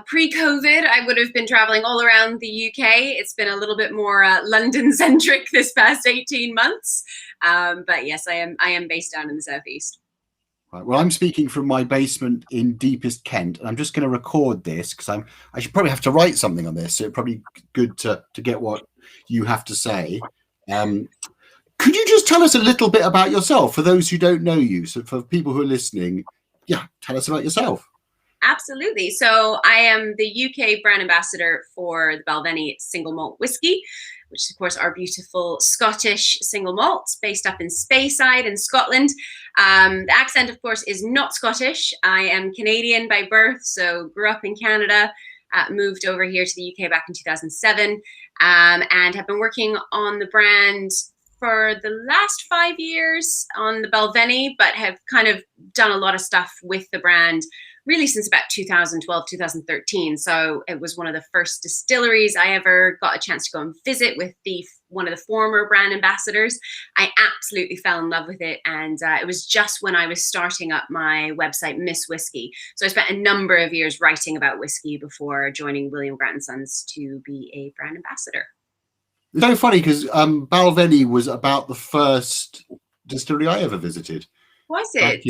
Pre-COVID, I would have been traveling all around the UK. It's been a little bit more London-centric this past 18 months. But yes, I am based down in the southeast. Right. Well, I'm speaking from my basement in deepest Kent, and I'm just going to record this because I should probably have to write something on this. So it's probably good to get what you have to say. Could you just tell us a little bit about yourself for those who don't know you? So for people who are listening, yeah, tell us about yourself. Absolutely. So I am the UK brand ambassador for the Balvenie single malt whiskey, which is, of course, our beautiful Scottish single malt based up in Speyside in Scotland. The accent, of course, is not Scottish. I am Canadian by birth, so grew up in Canada, moved over here to the UK back in 2007, and have been working on the brand for the last 5 years on the Balvenie, but have kind of done a lot of stuff with the brand really since about 2012, 2013. So it was one of the first distilleries I ever got a chance to go and visit with one of the former brand ambassadors. I absolutely fell in love with it. And it was just when I was starting up my website, Miss Whiskey. So I spent a number of years writing about whiskey before joining William Grant & Sons to be a brand ambassador. It's so funny because Balvenie was about the first distillery I ever visited. Was it?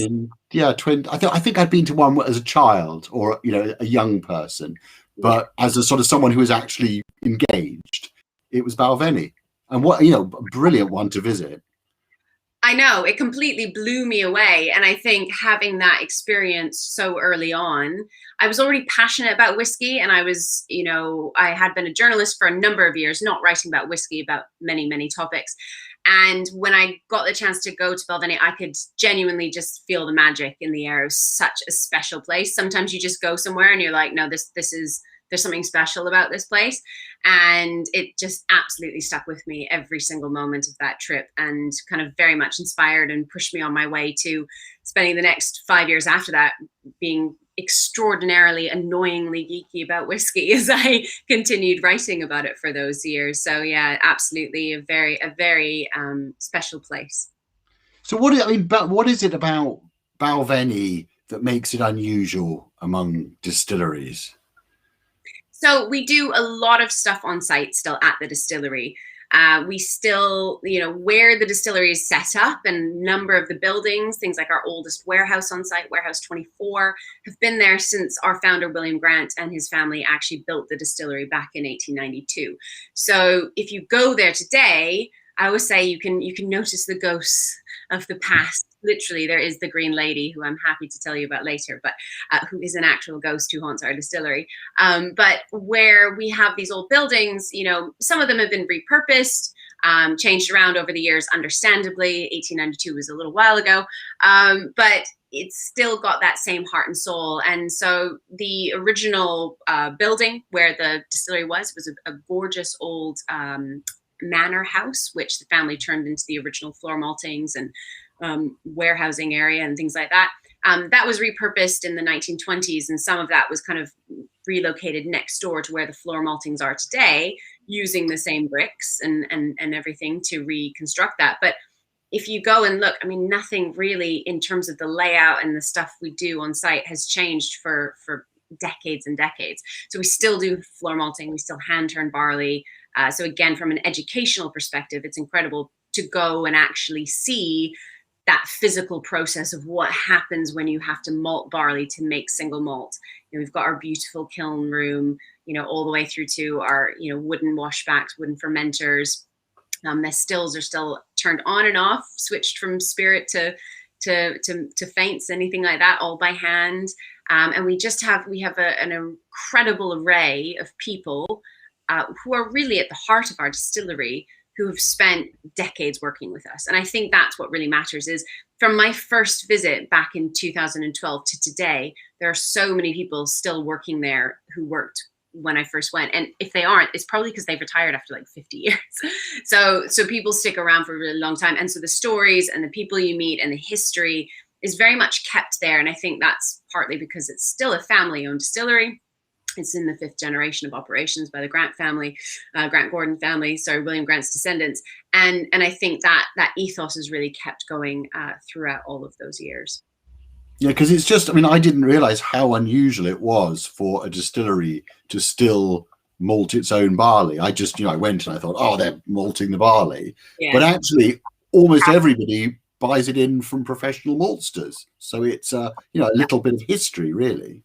I think I'd been to one as a child or a young person, but as a sort of someone who was actually engaged, it was Balvenie, and what a brilliant one to visit. I know, it completely blew me away, and I think having that experience so early on, I was already passionate about whiskey, and I was, I had been a journalist for a number of years, not writing about whiskey, about many topics. And when I got the chance to go to Balvenie, I could genuinely just feel the magic in the air. It was such a special place. Sometimes you just go somewhere and you're like, no, there's something special about this place. And it just absolutely stuck with me every single moment of that trip, and kind of very much inspired and pushed me on my way to spending the next 5 years after that being extraordinarily annoyingly geeky about whiskey as I continued writing about it for those years. So yeah, absolutely a very special place. So what is it about Balvenie that makes it unusual among distilleries? So we do a lot of stuff on site still at the distillery. We still, where the distillery is set up, and number of the buildings, things like our oldest warehouse on site, Warehouse 24, have been there since our founder, William Grant, and his family actually built the distillery back in 1892. So if you go there today, I always say you can notice the ghosts of the past. Literally, there is the Green Lady, who I'm happy to tell you about later, but who is an actual ghost who haunts our distillery. But where we have these old buildings, some of them have been repurposed, changed around over the years, understandably. 1892 was a little while ago, but it's still got that same heart and soul. And so the original building where the distillery was a gorgeous old manor house, which the family turned into the original floor maltings and warehousing area and things like that. That was repurposed in the 1920s, and some of that was kind of relocated next door to where the floor maltings are today, using the same bricks and everything to reconstruct that. But if you go and look, nothing really in terms of the layout and the stuff we do on site has changed for decades and decades. So we still do floor malting, we still hand turn barley. So again, from an educational perspective, it's incredible to go and actually see that physical process of what happens when you have to malt barley to make single malt. We've got our beautiful kiln room, all the way through to our, wooden washbacks, wooden fermenters. The stills are still turned on and off, switched from spirit to faints, anything like that, all by hand. And we have an incredible array of people who are really at the heart of our distillery, who have spent decades working with us. And I think that's what really matters. Is from my first visit back in 2012 to today, there are so many people still working there who worked when I first went. And if they aren't, it's probably because they've retired after like 50 years. So people stick around for a really long time. And so the stories and the people you meet and the history is very much kept there. And I think that's partly because it's still a family-owned distillery. It's in the 5th generation of operations by the Grant family, Grant Gordon family, William Grant's descendants. And I think that ethos is really kept going throughout all of those years. Yeah, because it's just, I mean, I didn't realize how unusual it was for a distillery to still malt its own barley. I just, I went and I thought, oh, they're malting the barley. Yeah. But actually, almost everybody buys it in from professional maltsters. So it's, a little bit of history, really.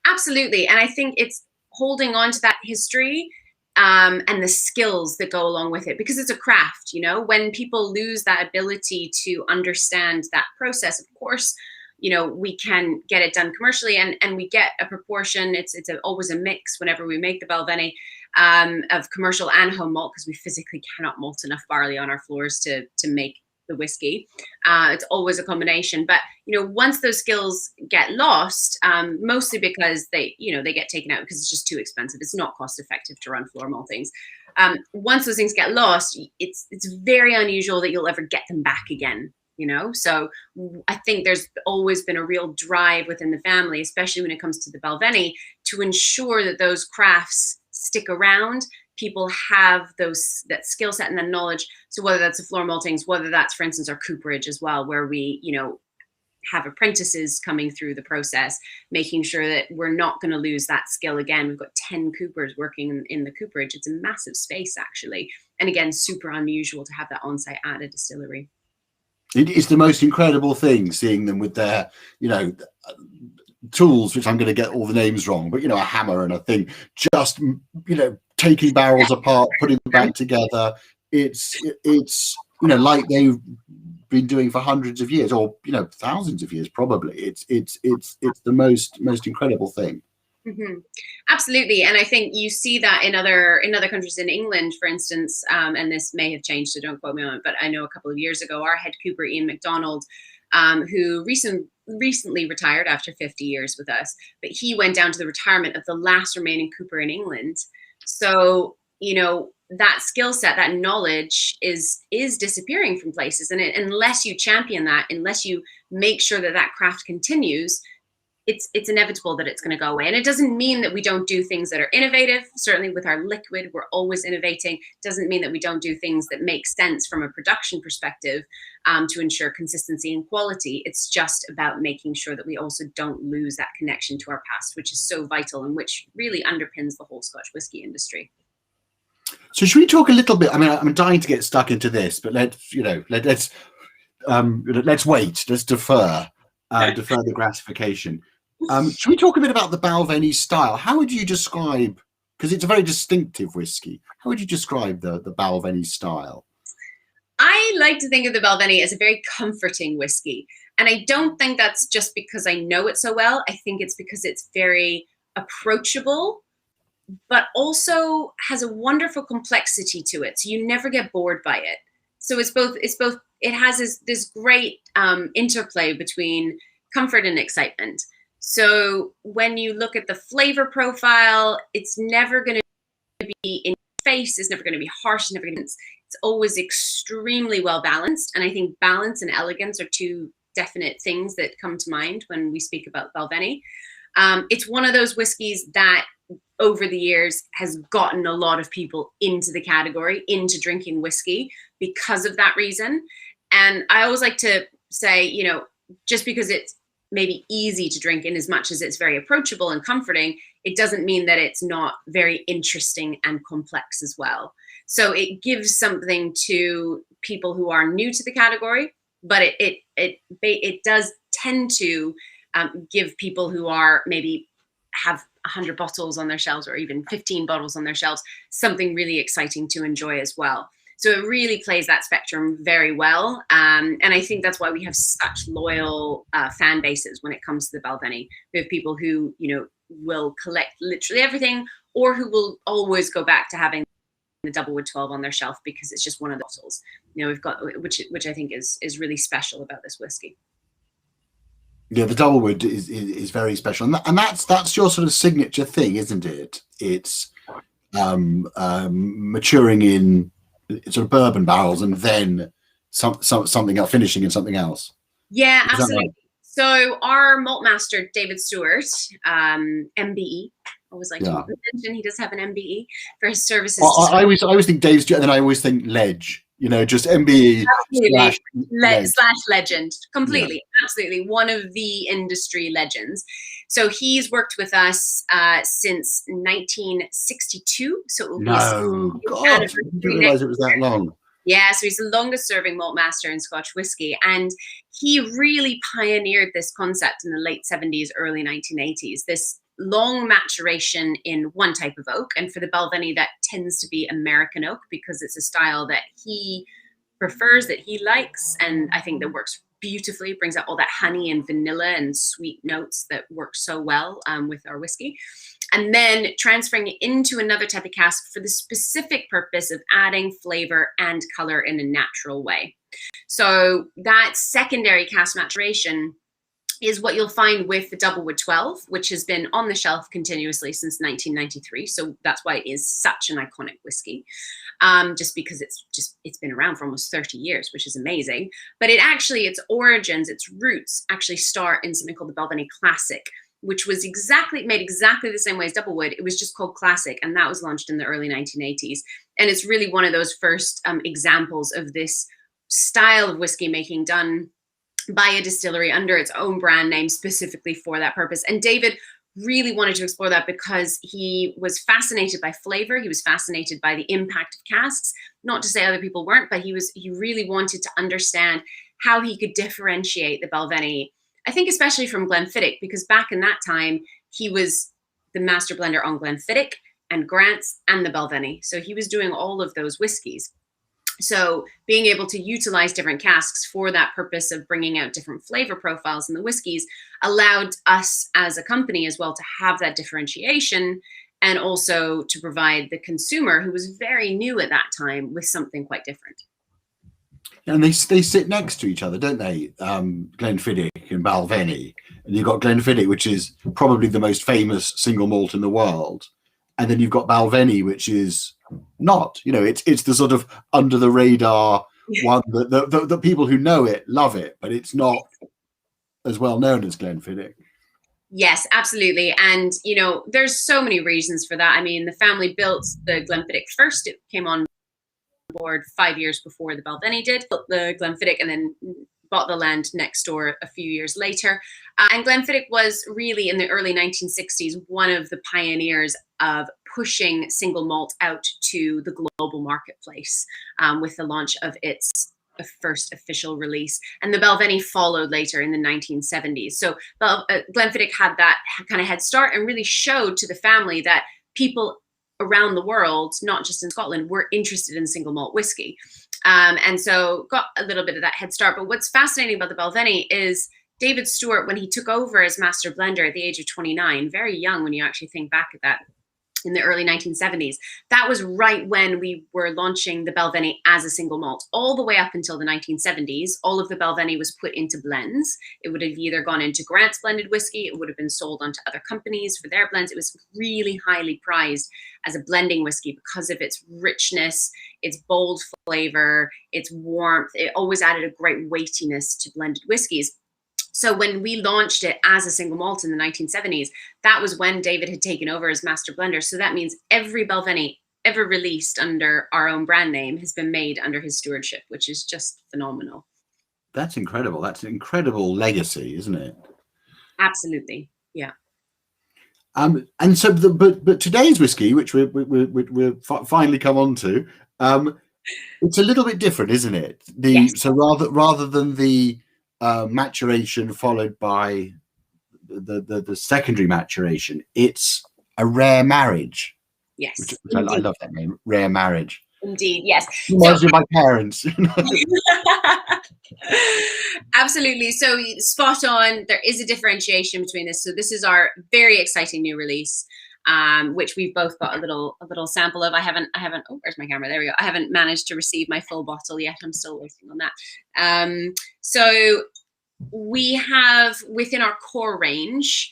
Absolutely. And I think it's holding on to that history and the skills that go along with it, because it's a craft. When people lose that ability to understand that process, of course, we can get it done commercially, and we get a proportion. It's always a mix whenever we make the Balvenie of commercial and home malt, because we physically cannot malt enough barley on our floors to make the whiskey. It's always a combination. But once those skills get lost, mostly because they get taken out because it's just too expensive. It's not cost effective to run floor maltings. Once those things get lost, it's very unusual that you'll ever get them back again. So I think there's always been a real drive within the family, especially when it comes to the Balvenie, to ensure that those crafts stick around. People have that skill set and that knowledge. So whether that's the floor maltings, whether that's, for instance, our cooperage as well, where we, have apprentices coming through the process, making sure that we're not going to lose that skill again. We've got 10 coopers working in the cooperage. It's a massive space, actually. And again, super unusual to have that on-site at a distillery. It is the most incredible thing, seeing them with their, tools, which I'm going to get all the names wrong, but, a hammer and a thing, just, taking barrels apart, putting them back together. It's like they've been doing for hundreds of years, or, thousands of years, probably. It's the most incredible thing. Mm-hmm. Absolutely. And I think you see that in other countries. In England, for instance, and this may have changed, so don't quote me on it, but I know a couple of years ago, our head cooper, Ian MacDonald, who recently retired after 50 years with us, but he went down to the retirement of the last remaining cooper in England. So, that skill set, that knowledge is disappearing from places. And unless you champion that, unless you make sure that craft continues, it's inevitable that it's going to go away. And it doesn't mean that we don't do things that are innovative. Certainly with our liquid, we're always innovating. Doesn't mean that we don't do things that make sense from a production perspective to ensure consistency and quality. It's just about making sure that we also don't lose that connection to our past, which is so vital and which really underpins the whole Scotch whisky industry. So should we talk a little bit? I mean, I'm dying to get stuck into this, but let's wait. Let's defer the gratification. Should we talk a bit about the Balvenie style? How would you describe, because it's a very distinctive whiskey, how would you describe the Balvenie style? I like to think of the Balvenie as a very comforting whiskey. And I don't think that's just because I know it so well. I think it's because it's very approachable, but also has a wonderful complexity to it. So you never get bored by it. So it has this great interplay between comfort and excitement. So when you look at the flavor profile, it's never going to be in your face. It's never going to be harsh. It's always extremely well balanced. And I think balance and elegance are two definite things that come to mind when we speak about Balvenie. It's one of those whiskeys that over the years has gotten a lot of people into the category, into drinking whiskey because of that reason. And I always like to say, just because it's maybe easy to drink in as much as it's very approachable and comforting, it doesn't mean that it's not very interesting and complex as well. So it gives something to people who are new to the category, but it does tend to give people who are maybe have 100 bottles on their shelves or even 15 bottles on their shelves something really exciting to enjoy as well. So it really plays that spectrum very well. And I think that's why we have such loyal fan bases when it comes to the Balvenie. We have people who, will collect literally everything, or who will always go back to having the Doublewood 12 on their shelf because it's just one of the bottles, we've got, which I think is really special about this whiskey. Yeah, the Doublewood is very special, and that's your sort of signature thing, isn't it? It's maturing in sort of bourbon barrels and then something else, finishing in something else. Yeah, absolutely. Right? So our malt master, David Stewart, MBE, I always like to mention he does have an MBE for his services. I always think Dave Stewart, and then I always think Ledge. You know, just MBE Absolutely. leg. Slash legend. Yeah. Completely. Absolutely. One of the industry legends. So he's worked with us since 1962. So it will be a No, 60th God, I didn't anniversary realise next it was that long. yeah, so he's the longest serving malt master in Scotch whiskey. And he really pioneered this concept in the late 70s, early 1980s, this long maturation in one type of oak. And for the Balvenie, that tends to be American oak because it's a style that he prefers, that he likes. And I think that works beautifully, brings out all that honey and vanilla and sweet notes that work so well with our whiskey. And then transferring it into another type of cask for the specific purpose of adding flavor and color in a natural way. So that secondary cask maturation is what you'll find with the Doublewood 12, which has been on the shelf continuously since 1993. So that's why it is such an iconic whiskey, just because it's been around for almost 30 years, which is amazing. But it actually, its origins, its roots actually start in something called the Balvenie Classic, which was made exactly the same way as Doublewood. It was just called Classic, and that was launched in the early 1980s. And it's really one of those first examples of this style of whiskey making done by a distillery under its own brand name specifically for that purpose. And David really wanted to explore that because he was fascinated by flavor. He was fascinated by the impact of casks. Not to say other people weren't, but he really wanted to understand how he could differentiate the Balvenie, I think especially from Glenfiddich, because back in that time, he was the master blender on Glenfiddich and Grant's and the Balvenie. So he was doing all of those whiskeys. So being able to utilize different casks for that purpose of bringing out different flavor profiles in the whiskeys allowed us as a company as well to have that differentiation and also to provide the consumer, who was very new at that time, with something quite different. And they sit next to each other, don't they? Glenfiddich and Balvenie. And you've got Glenfiddich, which is probably the most famous single malt in the world. And then you've got Balvenie, which is not, you know, it's the sort of under the radar one that the people who know it love it, but it's not as well known as Glenfiddich. Yes, absolutely. And, you know, there's so many reasons for that. I mean, the family built the Glenfiddich first. It came on board 5 years before the Balvenie did, built the Glenfiddich and then bought the land next door a few years later. And Glenfiddich was really, in the early 1960s, one of the pioneers of pushing single malt out to the global marketplace with the launch of its first official release. And the Balvenie followed later in the 1970s. So Glenfiddich had that kind of head start and really showed to the family that people around the world, not just in Scotland, were interested in single malt whiskey. And so got a little bit of that head start. But what's fascinating about the Balvenie is David Stewart, when he took over as master blender at the age of 29, very young when you actually think back at that, in the early 1970s, that was right when we were launching the Balvenie as a single malt. All the way up until the 1970s, all of the Balvenie was put into blends. It would have either gone into Grant's blended whiskey, it would have been sold onto other companies for their blends. It was really highly prized as a blending whiskey because of its richness, its bold flavor, its warmth. It always added a great weightiness to blended whiskeys. So when we launched it as a single malt in the 1970s, that was when David had taken over as master blender. So that means every Balvenie ever released under our own brand name has been made under his stewardship, which is just phenomenal. That's incredible. That's an incredible legacy, isn't it? Absolutely, yeah. And so, but today's whiskey, which we'll finally come on to, it's a little bit different, isn't it? Yes. So rather than the maturation followed by the secondary maturation, it's a rare marriage. Yes, which I love that name, rare marriage. Indeed, yes. Reminds me of my parents. Absolutely. So spot on. There is a differentiation between this. So this is our very exciting new release, which we've both got a little sample of. I haven't. Oh, where's my camera? There we go. I haven't managed to receive my full bottle yet. I'm still waiting on that. So we have within our core range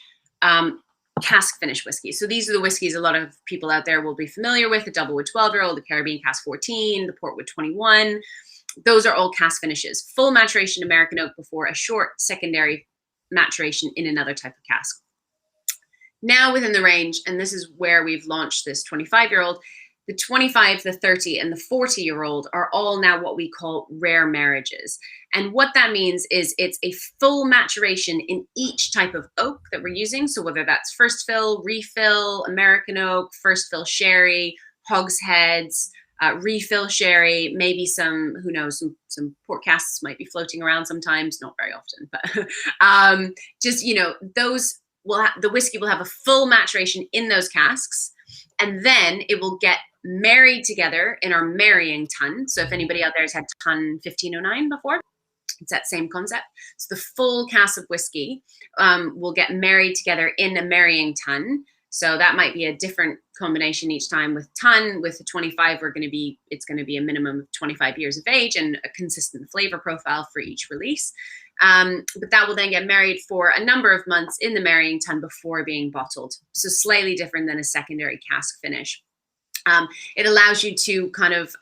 cask finish whiskey. So these are the whiskeys a lot of people out there will be familiar with: the Doublewood 12-year-old, the Caribbean Cask 14, the Portwood 21. Those are all cask finishes, full maturation American oak before a short secondary maturation in another type of cask. Now within the range, and this is where we've launched this 25-year-old, The 25, the 30, and the 40-year-old are all now what we call rare marriages. And what that means is it's a full maturation in each type of oak that we're using. So whether that's first fill, refill, American oak, first fill sherry, hogsheads, refill sherry, maybe some, who knows, some port casks might be floating around sometimes, not very often, but just, those the whiskey will have a full maturation in those casks. And then it will get married together in our marrying tun. So if anybody out there has had tun 1509 before, it's that same concept. So the full cask of whiskey will get married together in a marrying tun. So that might be a different combination each time. With tun, with the 25, it's going to be a minimum of 25 years of age and a consistent flavor profile for each release. But that will then get married for a number of months in the marrying tun before being bottled. So slightly different than a secondary cask finish. It allows you to kind of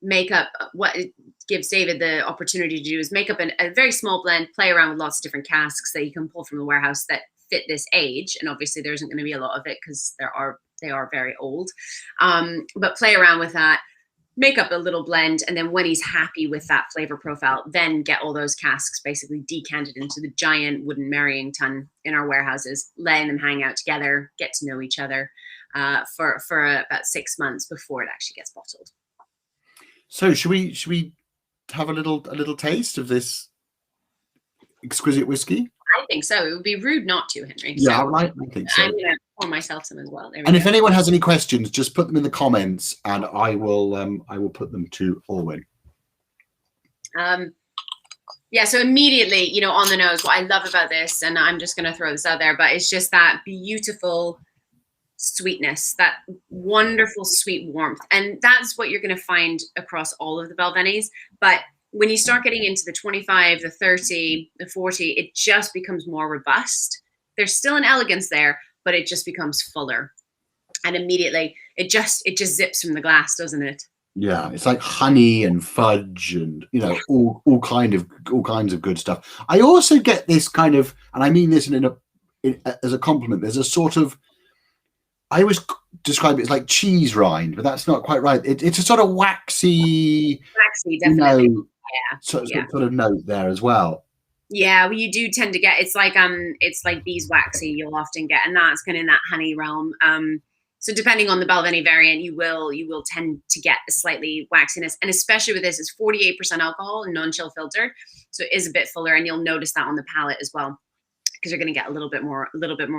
make up, what it gives David the opportunity to do is make up a very small blend, play around with lots of different casks that you can pull from the warehouse that fit this age. And obviously there isn't going to be a lot of it because they are very old. But play around with that, make up a little blend, and then when he's happy with that flavor profile, then get all those casks basically decanted into the giant wooden marrying tun in our warehouses, letting them hang out together, get to know each other for about 6 months before it actually gets bottled. So should we have a little taste of this exquisite whiskey? I think so. It would be rude not to, Henry. Yeah, So I think so. I'm going to pour myself some as well. And if anyone has any questions, just put them in the comments, and I will put them to Alwynne. Yeah, so immediately, on the nose, what I love about this, and I'm just going to throw this out there, but it's just that beautiful sweetness, that wonderful sweet warmth. And that's what you're going to find across all of the Balvenies. But when you start getting into the 25, the 30, the 40, it just becomes more robust. There's still an elegance there, but it just becomes fuller. And immediately it just zips from the glass, doesn't it? Yeah, it's like honey and fudge and all kinds of good stuff. I also get this kind of, and I mean this as a compliment, there's a sort of, I always describe it as like cheese rind, but that's not quite right. It's a sort of waxy, definitely. Sort of note there as well. Yeah, well, you do tend to get, it's like beeswaxy you'll often get, and that's kind of in that honey realm. So depending on the Balvenie variant, you will tend to get a slightly waxiness, and especially with this, it's 48% alcohol and non-chill filtered, so it is a bit fuller, and you'll notice that on the palate as well, because you're going to get a little bit more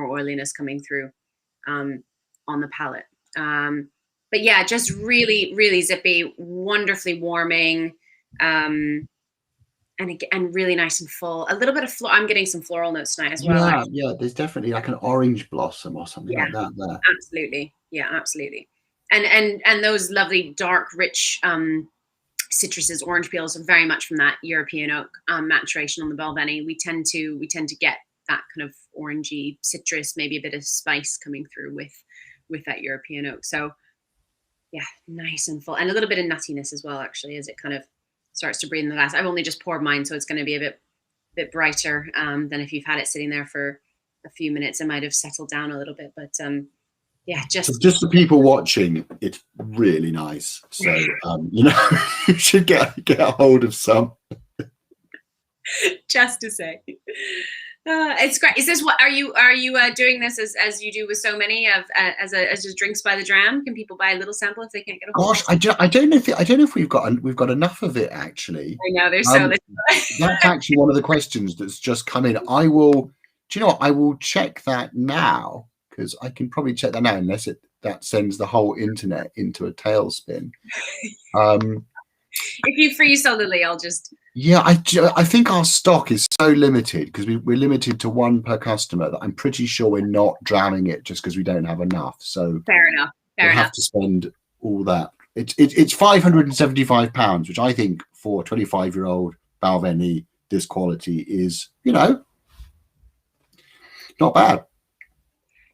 oiliness coming through on the palate. But yeah, just really, really zippy, wonderfully warming. And really nice and full. A little bit of I'm getting some floral notes tonight as well. Yeah, there's definitely like an orange blossom or something like that there. Absolutely. Yeah, absolutely. And those lovely dark, rich citruses, orange peels are very much from that European oak maturation on the Balvenie. We tend to get that kind of orangey citrus, maybe a bit of spice coming through with that European oak. So yeah, nice and full, and a little bit of nuttiness as well, actually, as it kind of starts to breathe in the glass. I've only just poured mine, so it's going to be a bit brighter than if you've had it sitting there for a few minutes. It might have settled down a little bit, but yeah, just the people watching, it's really nice. So you should get a hold of some. Just to say. It's great. Is this what are you doing this as you do with so many as just drinks by the dram? Can people buy a little sample if they can't get a hold? Gosh, I don't know if we've got enough of it actually. I know there's so that's actually one of the questions that's just come in. I will check that now, because I can probably check that now, unless that sends the whole internet into a tailspin. If you freeze solidly, I'll just. Yeah, I think our stock is so limited because we're limited to one per customer that I'm pretty sure we're not dramming it just because we don't have enough. So fair enough. We'll have to spend all that. It's £575, which I think for a 25-year-old Balvenie this quality is, not bad.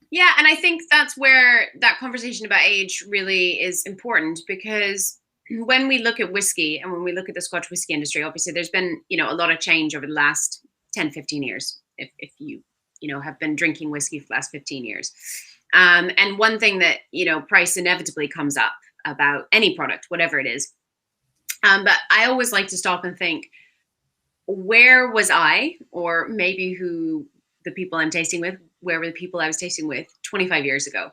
Yeah, and I think that's where that conversation about age really is important, because when we look at whiskey and when we look at the Scotch whiskey industry, obviously there's been, a lot of change over the last 10, 15 years, if you have been drinking whiskey for the last 15 years. And one thing that, price inevitably comes up about any product, whatever it is. But I always like to stop and think, where was I, or maybe who the people I'm tasting with, where were the people I was tasting with 25 years ago?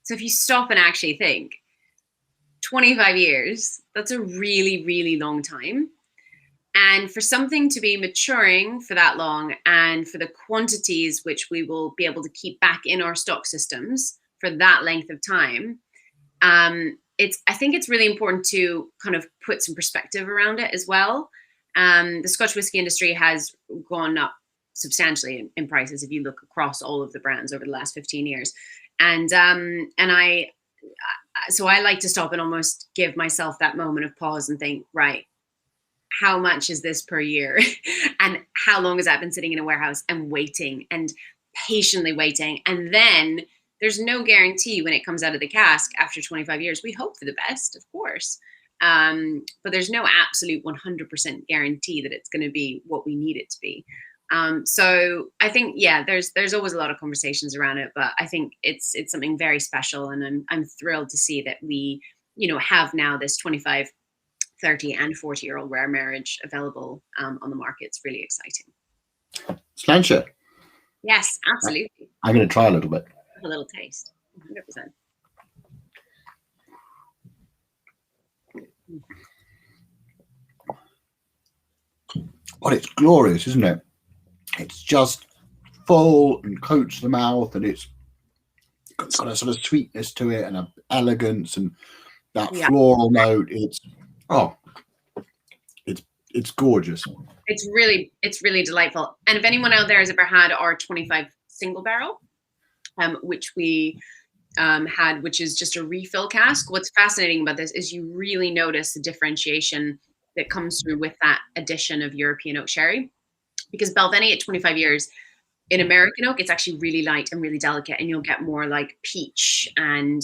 So if you stop and actually think, 25 years, that's a really, really long time. And for something to be maturing for that long, and for the quantities which we will be able to keep back in our stock systems for that length of time, I think it's really important to kind of put some perspective around it as well. The Scotch whisky industry has gone up substantially in prices if you look across all of the brands over the last 15 years. So I like to stop and almost give myself that moment of pause and think, right, how much is this per year? And how long has that been sitting in a warehouse and waiting and patiently waiting? And then there's no guarantee when it comes out of the cask after 25 years. We hope for the best, of course. But there's no absolute 100% guarantee that it's going to be what we need it to be. So I think, yeah, there's always a lot of conversations around it, but I think it's something very special, and I'm thrilled to see that we, have now this 25, 30 and 40-year-old rare marriage available on the market. It's really exciting. Sláinte. Yes, absolutely. I'm going to try a little bit. A little taste, 100%. Well, it's glorious, isn't it? It's just full and coats the mouth, and it's got a sort of sweetness to it and an elegance and that floral note. It's gorgeous. It's really delightful. And if anyone out there has ever had our 25 single barrel, which we had, which is just a refill cask, what's fascinating about this is you really notice the differentiation that comes through with that addition of European oak sherry. Because Balvenie at 25 years, in American oak, it's actually really light and really delicate, and you'll get more like peach and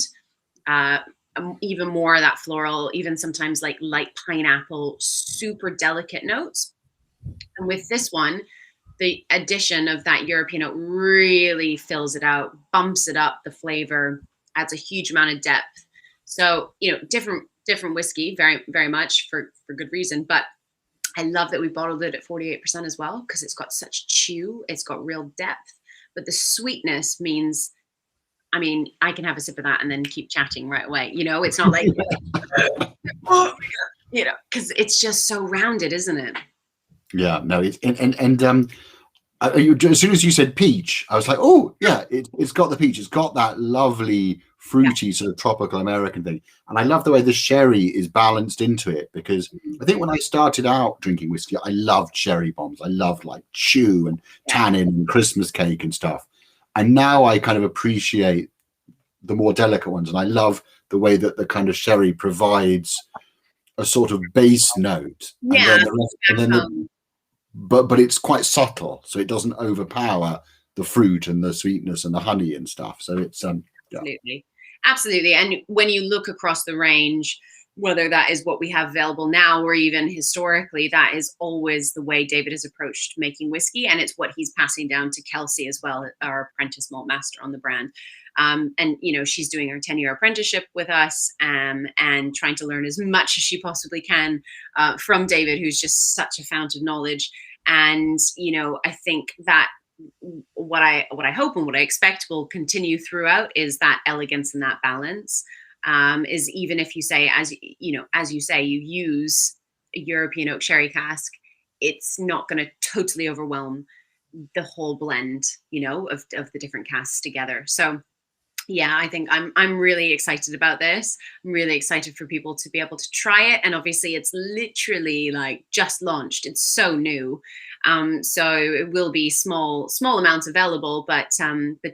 even more of that floral, even sometimes like light pineapple, super delicate notes. And with this one, the addition of that European oak really fills it out, bumps it up, the flavor, adds a huge amount of depth. So, different whiskey, very, very much for good reason. But I love that we bottled it at 48% as well, because it's got such chew, it's got real depth. But the sweetness means, I can have a sip of that and then keep chatting right away. It's not like, because it's just so rounded, isn't it? Yeah, no, it's as soon as you said peach, I was like, oh yeah, it's got the peach. It's got that lovely fruity sort of tropical American thing. And I love the way the sherry is balanced into it, because I think when I started out drinking whiskey, I loved sherry bombs. I loved like chew and tannin and Christmas cake and stuff. And now I kind of appreciate the more delicate ones. And I love the way that the kind of sherry provides a sort of base note. Yeah. But it's quite subtle, so it doesn't overpower the fruit and the sweetness and the honey and stuff. So it's Absolutely. And when you look across the range, whether that is what we have available now or even historically, that is always the way David has approached making whiskey, and it's what he's passing down to Kelsey as well, our apprentice malt master on the brand. And she's doing her 10-year apprenticeship with us, and trying to learn as much as she possibly can from David, who's just such a fount of knowledge. And I think that what I hope and what I expect will continue throughout is that elegance and that balance. Is even if you say, as you say, you use a European oak sherry cask, it's not going to totally overwhelm the whole blend, of the different casks together. So yeah, I think I'm really excited about this. I'm really excited for people to be able to try it. And obviously it's literally like just launched. It's so new. So it will be small amounts available, but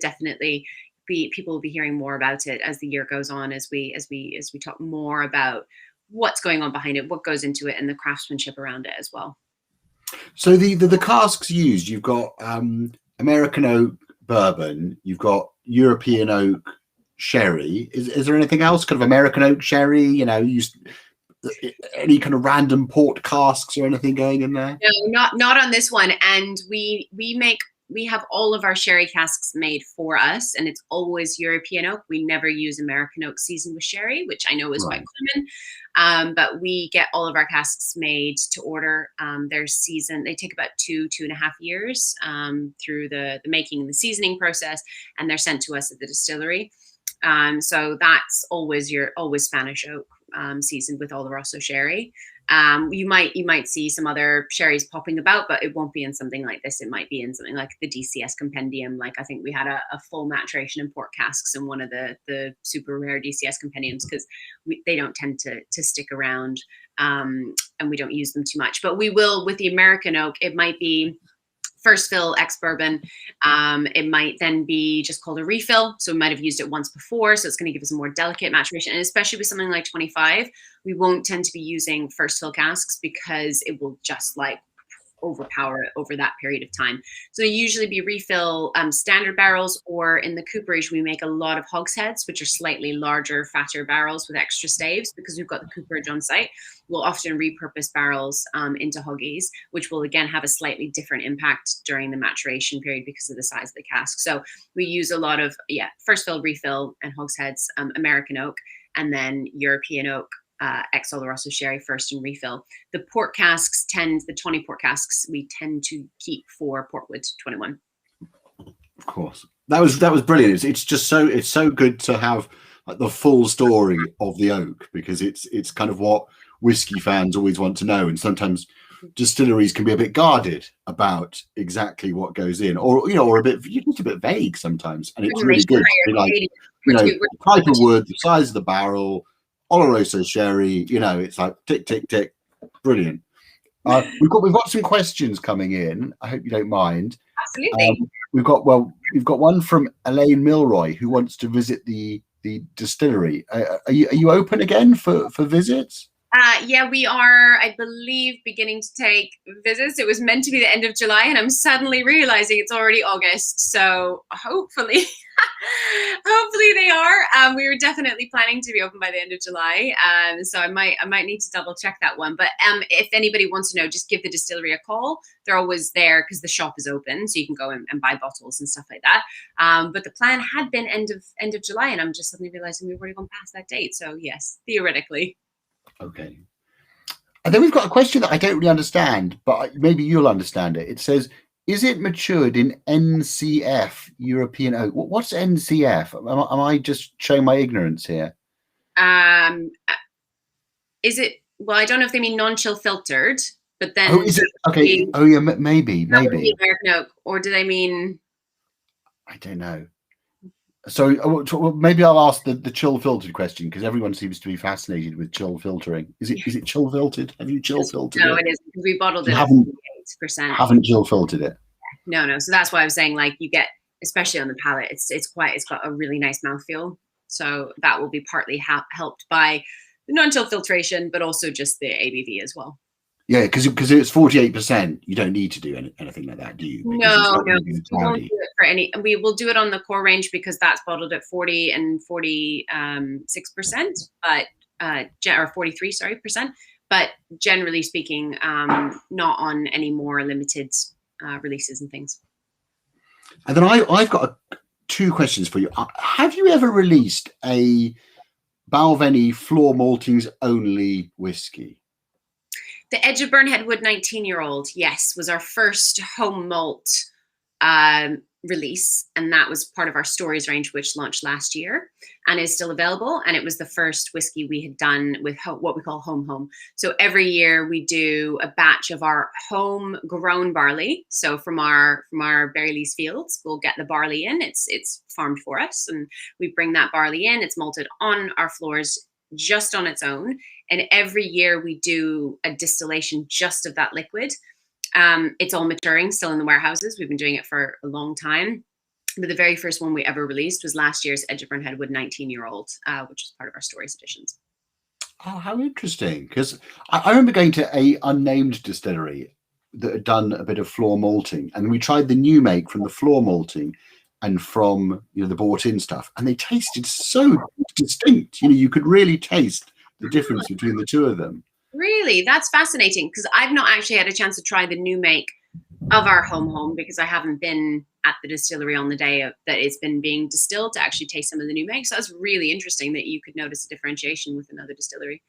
definitely people will be hearing more about it as the year goes on, as we talk more about what's going on behind it, what goes into it, and the craftsmanship around it as well. So the casks used, you've got American oak bourbon, you've got European oak sherry. Is there anything else, kind of American oak sherry? Any kind of random port casks or anything going in there? No, not on this one. And we make we have all of our sherry casks made for us, and it's always European oak. We never use American oak seasoned with sherry, which I know is quite common. But we get all of our casks made to order. They're seasoned. They take about 2.5 years through the making and the seasoning process, and they're sent to us at the distillery. So that's always Spanish oak seasoned with Oloroso sherry. You might see some other sherries popping about, but it won't be in something like this. It might be in something like the DCS compendium. Like I think we had a full maturation in port casks in one of the super rare DCS compendiums, because they don't tend to stick around, and we don't use them too much. But we will with the American oak. It might be first fill ex-bourbon. It might then be just called a refill. So we might have used it once before. So it's going to give us a more delicate maturation. And especially with something like 25, we won't tend to be using first fill casks, because it will just like overpower it over that period of time. So they usually be refill standard barrels, or in the cooperage, we make a lot of hogsheads, which are slightly larger, fatter barrels with extra staves, because we've got the cooperage on site. We'll often repurpose barrels into hoggies, which will again have a slightly different impact during the maturation period because of the size of the cask. So we use a lot of first fill, refill, and hogsheads, American oak, and then European oak, ex Oloroso sherry first and refill. The port casks the 20 port casks we tend to keep for Portwood 21. Of course, that was brilliant. It's just so good to have like the full story of the oak, because it's kind of what whiskey fans always want to know, and sometimes distilleries can be a bit guarded about exactly what goes in, or or a bit vague sometimes, and it's really good to be like, the type of wood, the size of the barrel, Oloroso sherry, it's like tick tick tick, brilliant. We've got some questions coming in. I hope you don't mind. Absolutely. We've got one from Elaine Milroy, who wants to visit the distillery. Are you open again for visits? Yeah, we are, I believe, beginning to take visits. It was meant to be the end of July, and I'm suddenly realizing it's already August. So hopefully, hopefully they are. We were definitely planning to be open by the end of July. So I might need to double check that one. But if anybody wants to know, just give the distillery a call. They're always there because the shop is open, so you can go and buy bottles and stuff like that. But the plan had been end of July, and I'm just suddenly realizing we've already gone past that date. So yes, theoretically. Okay. And then we've got a question that I don't really understand, but maybe you'll understand it. It says, is it matured in NCF European oak? What's NCF? Am I just showing my ignorance here? Is it? Well, I don't know if they mean non-chill filtered, but then. Oh, is it? Okay. Oh, yeah, maybe. American oak, or do they mean? I don't know. So maybe I'll ask the chill filtered question, because everyone seems to be fascinated with chill filtering. Is it chill filtered? Have you chill filtered it? No, it isn't, because we bottled it at 8%. Haven't chill filtered it. No. So that's why I was saying, like, you get, especially on the palate, it's got a really nice mouthfeel. So that will be partly helped by the non-chill filtration, but also just the ABV as well. Yeah, because it's 48%. You don't need to do anything like that, do you? No. We won't do it for any. We will do it on the core range, because that's bottled at 40 and 46%, but or 43%. But generally speaking, not on any more limited releases and things. And then I've got two questions for you. Have you ever released a Balvenie floor maltings only whiskey? The Edge of Burnhead Wood 19-year-old, yes, was our first home malt release, and that was part of our Stories range, which launched last year and is still available. And it was the first whiskey we had done with what we call home. So every year we do a batch of our home grown barley. So from our Berry Lees fields, we'll get the barley in. It's farmed for us, and we bring that barley in. It's malted on our floors just on its own. And every year we do a distillation just of that liquid. It's all maturing still in the warehouses. We've been doing it for a long time. But the very first one we ever released was last year's Edge of Burnhead Wood 19-year-old, which is part of our Stories editions. Oh, how interesting. Because I remember going to a unnamed distillery that had done a bit of floor malting, and we tried the new make from the floor malting and from the bought-in stuff, and they tasted so distinct. You could really taste the difference between the two of them. Really? That's fascinating, because I've not actually had a chance to try the new make of our home, because I haven't been at the distillery on the day that it's been being distilled to actually taste some of the new make. So that's really interesting that you could notice a differentiation with another distillery.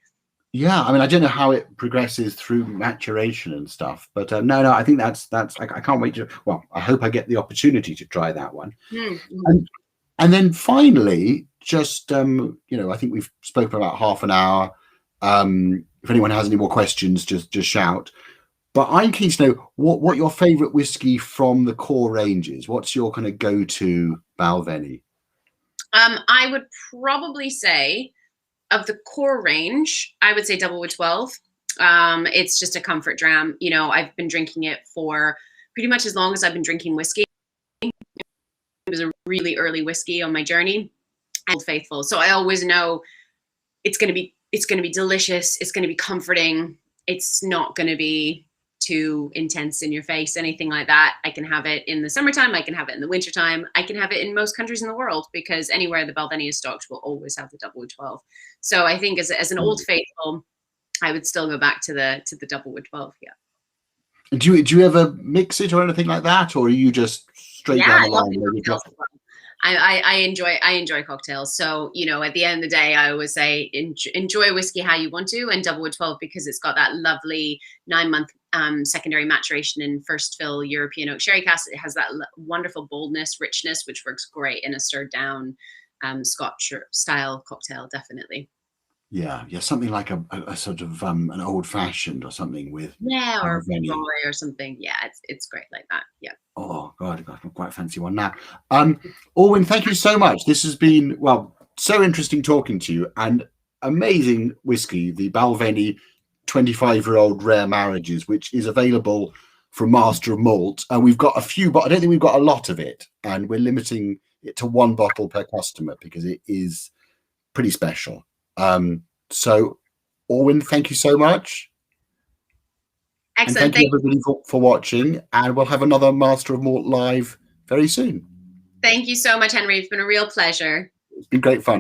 Yeah, I mean, I don't know how it progresses through maturation and stuff, but no, I think that's I can't wait to. Well, I hope I get the opportunity to try that one. Mm-hmm. And then finally, just I think we've spoken about half an hour. If anyone has any more questions, just shout. But I'm keen to know what your favourite whiskey from the core range is. What's your kind of go-to Balvenie? I would probably say, of the core range, I would say Double Wood 12. It's just a comfort dram. I've been drinking it for pretty much as long as I've been drinking whiskey. It was a really early whiskey on my journey, and faithful. So I always know it's going to be delicious. It's going to be comforting. It's not going to be too intense in your face, anything like that. I can have it in the summertime. I can have it in the wintertime. I can have it in most countries in the world, because anywhere the Balvenie is stocked will always have the Double Wood 12. So I think as an old faithful, I would still go back to the Double Wood 12. Yeah. Do you ever mix it or anything like that, or are you just straight down the line? I enjoy cocktails. So, at the end of the day, I always say enjoy whiskey how you want to, and Double Wood 12, because it's got that lovely 9-month secondary maturation in first fill European oak sherry cask. It has that wonderful boldness, richness, which works great in a stirred down Scotch style cocktail, definitely. Yeah, something like a sort of an old fashioned or something with or Roy or something. Yeah, it's great like that. Yeah. Oh God, I quite fancy one now. Alwynne, thank you so much. This has been so interesting talking to you, and amazing whiskey, the Balvenie 25-year-old rare marriages, which is available from Master of Malt, and we've got a few, but I don't think we've got a lot of it, and we're limiting it to 1 bottle per customer because it is pretty special. So Alwynne, thank you so much. Excellent. And thank you everybody for watching, and we'll have another Master of Malt live very soon. Thank you so much, Henry. It's been a real pleasure. It's been great fun.